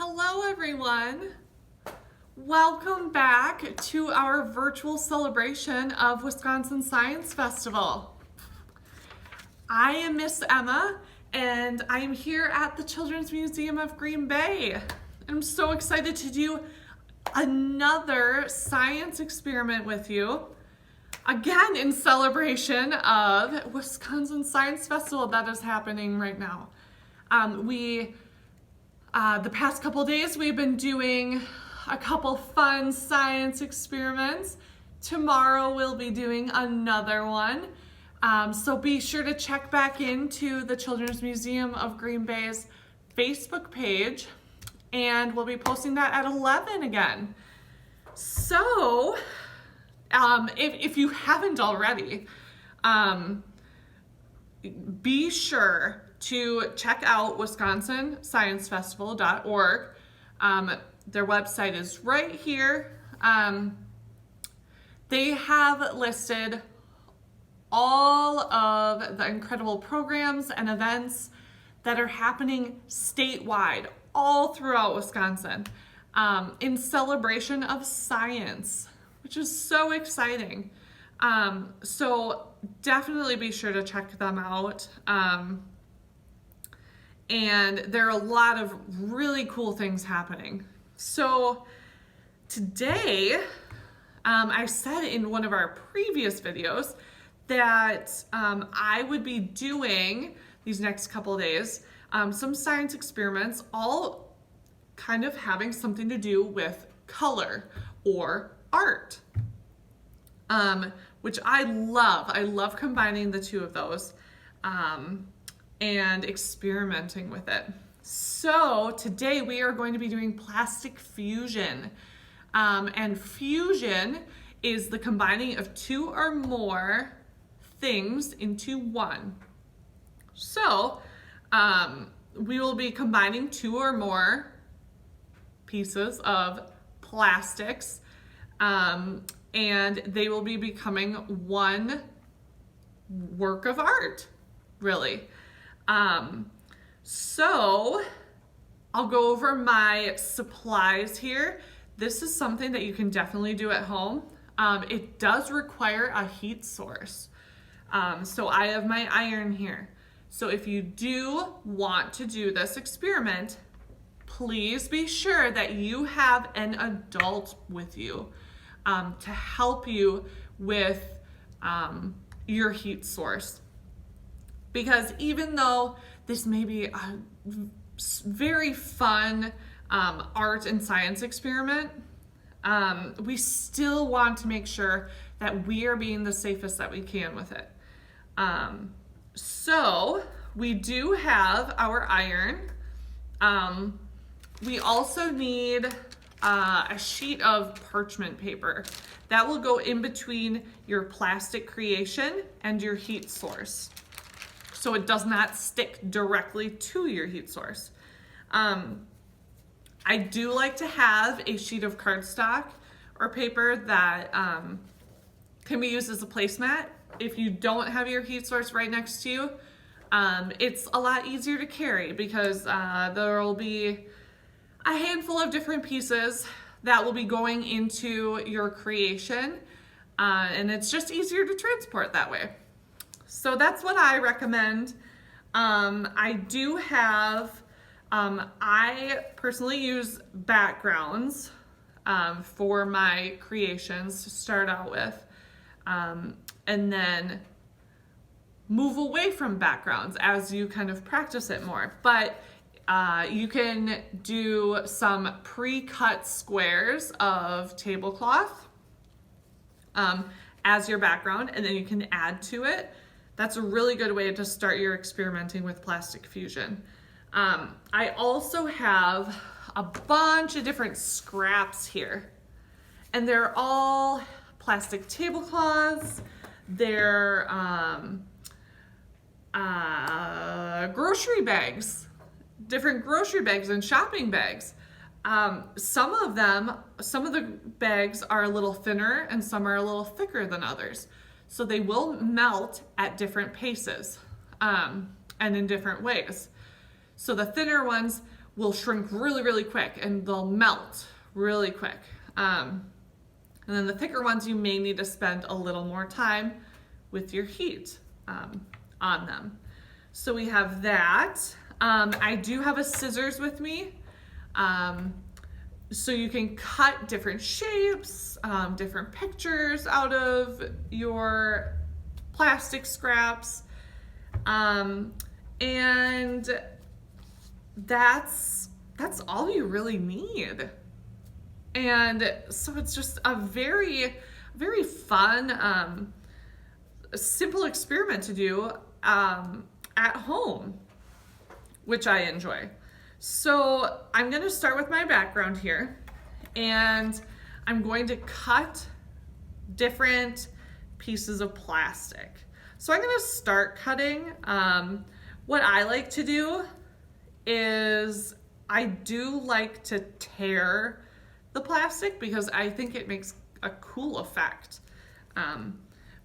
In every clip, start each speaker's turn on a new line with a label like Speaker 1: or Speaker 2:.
Speaker 1: Hello everyone! Welcome back to our virtual celebration of Wisconsin Science Festival. I am Miss Emma and I am here at the Children's Museum of Green Bay. I'm so excited to do another science experiment with you, again in celebration of Wisconsin Science Festival that is happening right now. The past couple days we've been doing a couple fun science experiments. Tomorrow we'll be doing another one. So be sure to check back into the Children's Museum of Green Bay's Facebook page, and we'll be posting that at 11 again. So if you haven't already, be sure to check out wisconsinsciencefestival.org. Their website is right here. They have listed all of the incredible programs and events that are happening statewide, all throughout Wisconsin, in celebration of science, which is so exciting. So definitely be sure to check them out. And there are a lot of really cool things happening. So today, I said in one of our previous videos that I would be doing these next couple of days some science experiments, all kind of having something to do with color or art, which I love. I love combining the two of those. And experimenting with it. So today we are going to be doing plastic fusion. And fusion is the combining of two or more things into one. So we will be combining two or more pieces of plastics, and they will be becoming one work of art, really. So I'll go over my supplies here. This is something that you can definitely do at home. It does require a heat source. So I have my iron here. So if you do want to do this experiment, please be sure that you have an adult with you to help you with your heat source. Because even though this may be a very fun art and science experiment, we still want to make sure that we are being the safest that we can with it. So we do have our iron. We also need a sheet of parchment paper that will go in between your plastic creation and your heat source, so it does not stick directly to your heat source. I do like to have a sheet of cardstock or paper that can be used as a placemat. If you don't have your heat source right next to you, it's a lot easier to carry because there will be a handful of different pieces that will be going into your creation, and it's just easier to transport that way. So that's what I recommend. I do have, I personally use backgrounds for my creations to start out with, and then move away from backgrounds as you kind of practice it more. But you can do some pre-cut squares of tablecloth as your background, and then you can add to it. That's a really good way to start your experimenting with plastic fusion. I also have a bunch of different scraps here, and they're all plastic tablecloths. They're grocery bags, different grocery bags and shopping bags. Some of the bags are a little thinner and some are a little thicker than others. So they will melt at different paces and in different ways. So the thinner ones will shrink really, really quick and they'll melt really quick. And then the thicker ones, you may need to spend a little more time with your heat on them. So we have that. I do have a scissors with me. So you can cut different shapes, different pictures out of your plastic scraps. And that's all you really need. And so it's just a very, very fun, simple experiment to do at home, which I enjoy. So I'm going to start with my background here, and I'm going to cut different pieces of plastic. So I'm going to start cutting. What I like to do is I do like to tear the plastic because I think it makes a cool effect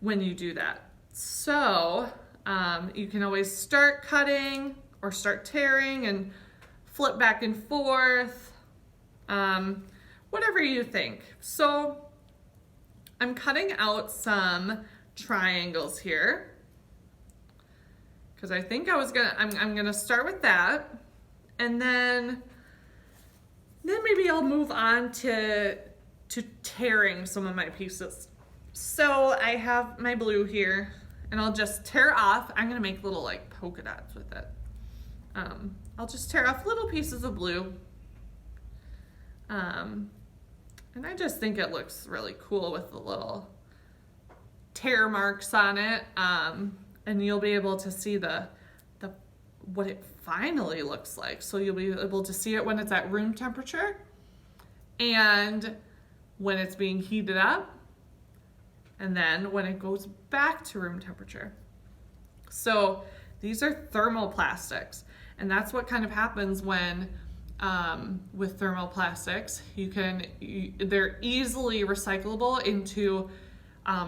Speaker 1: when you do that. So you can always start cutting or start tearing and flip back and forth, whatever you think. So I'm cutting out some triangles here because I think I'm gonna start with that, and then maybe I'll move on to tearing some of my pieces. So I have my blue here, and I'll just tear off. I'm gonna make little like polka dots with it. I'll just tear off little pieces of blue. And I just think it looks really cool with the little tear marks on it. And you'll be able to see what it finally looks like. So you'll be able to see it when it's at room temperature and when it's being heated up, and then when it goes back to room temperature. So these are thermoplastics, and that's what kind of happens when with thermoplastics, they're easily recyclable into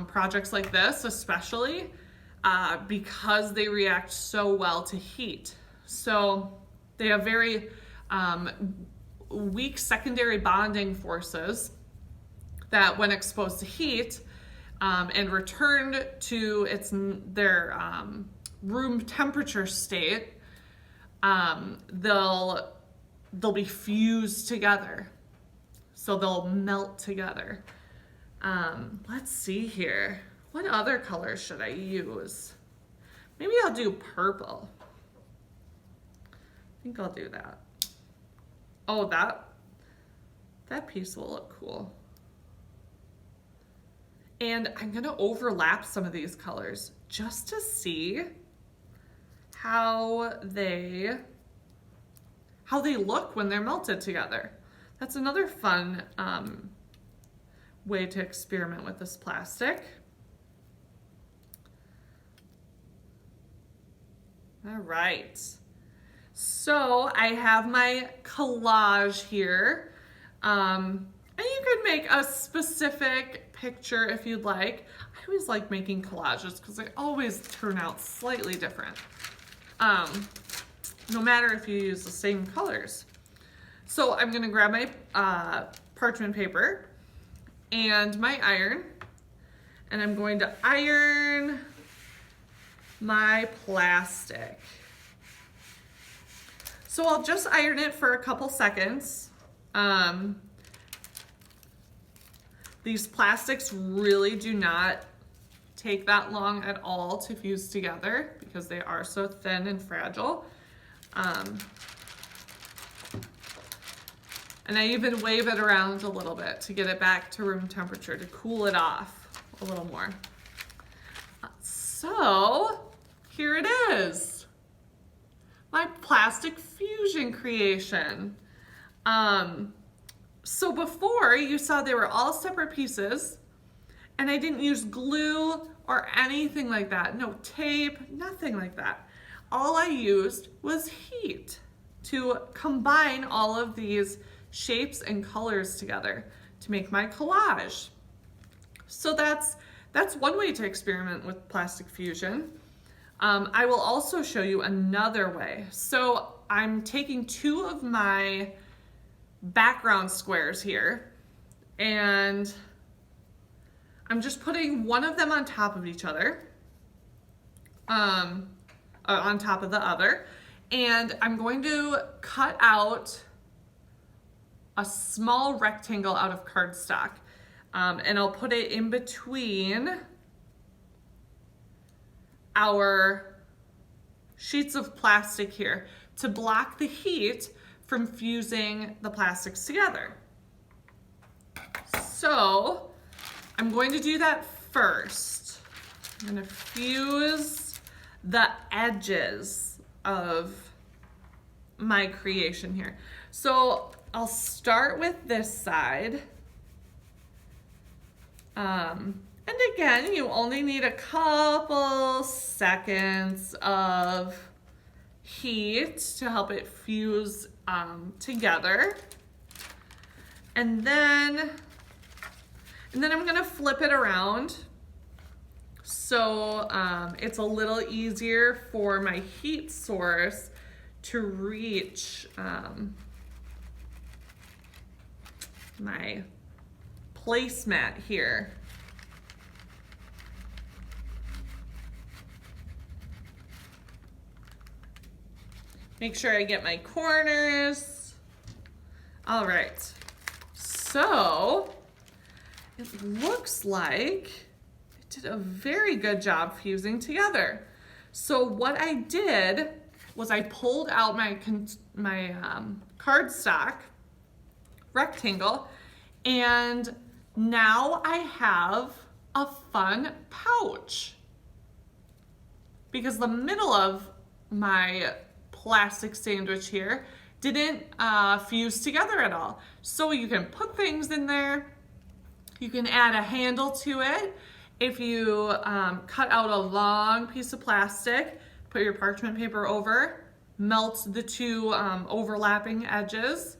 Speaker 1: projects like this, especially because they react so well to heat. So they have very weak secondary bonding forces that when exposed to heat and returned to their room temperature state, they'll be fused together. So they'll melt together. Let's see here. What other colors should I use? Maybe I'll do purple. I think I'll do that. Oh, that piece will look cool. And I'm gonna overlap some of these colors just to see how they look when they're melted together. That's another fun way to experiment with this plastic. All right, so I have my collage here. And you could make a specific picture if you'd like. I always like making collages because they always turn out slightly different. No matter if you use the same colors. So I'm gonna grab my parchment paper and my iron, and I'm going to iron my plastic. So I'll just iron it for a couple seconds. These plastics really do not take that long at all to fuse together because they are so thin and fragile. And I even wave it around a little bit to get it back to room temperature to cool it off a little more. So here it is, my plastic fusion creation. So before you saw they were all separate pieces, and I didn't use glue or anything like that. No tape, nothing like that. All I used was heat to combine all of these shapes and colors together to make my collage. So that's one way to experiment with plastic fusion. I will also show you another way. So I'm taking two of my background squares here, and I'm just putting one of them on top of each other, on top of the other, and I'm going to cut out a small rectangle out of cardstock, and I'll put it in between our sheets of plastic here to block the heat from fusing the plastics together. So I'm going to do that first. I'm going to fuse the edges of my creation here. So I'll start with this side. And again, you only need a couple seconds of heat to help it fuse together. And then I'm gonna flip it around so it's a little easier for my heat source to reach my placemat here. Make sure I get my corners. All right, so it looks like it did a very good job fusing together. So what I did was I pulled out my cardstock rectangle, and now I have a fun pouch, because the middle of my plastic sandwich here didn't fuse together at all. So you can put things in there. You can add a handle to it. If you cut out a long piece of plastic, put your parchment paper over, melt the two overlapping edges,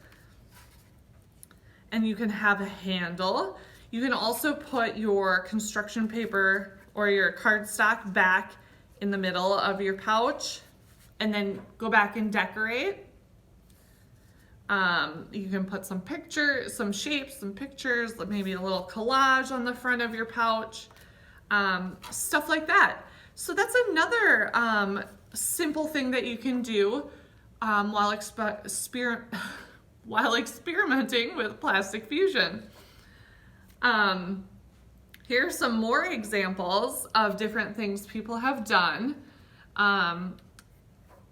Speaker 1: and you can have a handle. You can also put your construction paper or your cardstock back in the middle of your pouch and then go back and decorate. You can put some pictures, some shapes, some pictures, maybe a little collage on the front of your pouch, stuff like that. So that's another simple thing that you can do while experimenting with plastic fusion. Here are some more examples of different things people have done.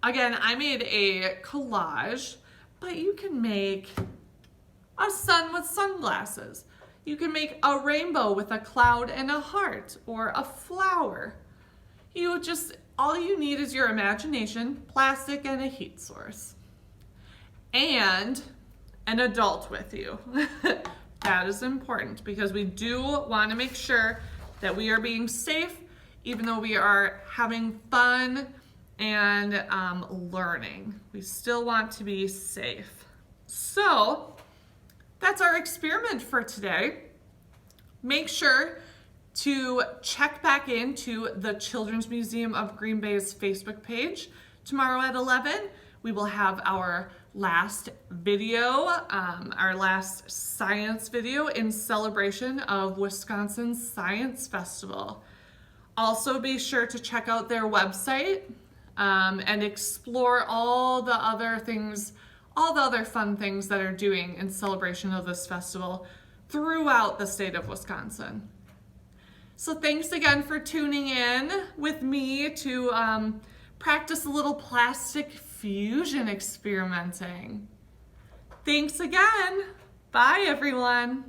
Speaker 1: Again, I made a collage, but you can make a sun with sunglasses. You can make a rainbow with a cloud and a heart, or a flower. All you need is your imagination, plastic, and a heat source. And an adult with you. That is important, because we do want to make sure that we are being safe, even though we are having fun and learning. We still want to be safe. So that's our experiment for today. Make sure to check back into the Children's Museum of Green Bay's Facebook page. Tomorrow at 11, we will have our last video, our last science video in celebration of Wisconsin's Science Festival. Also be sure to check out their website and explore all the other things, all the other fun things that they're doing in celebration of this festival throughout the state of Wisconsin. So thanks again for tuning in with me to practice a little plastic fusion experimenting. Thanks again. Bye, everyone.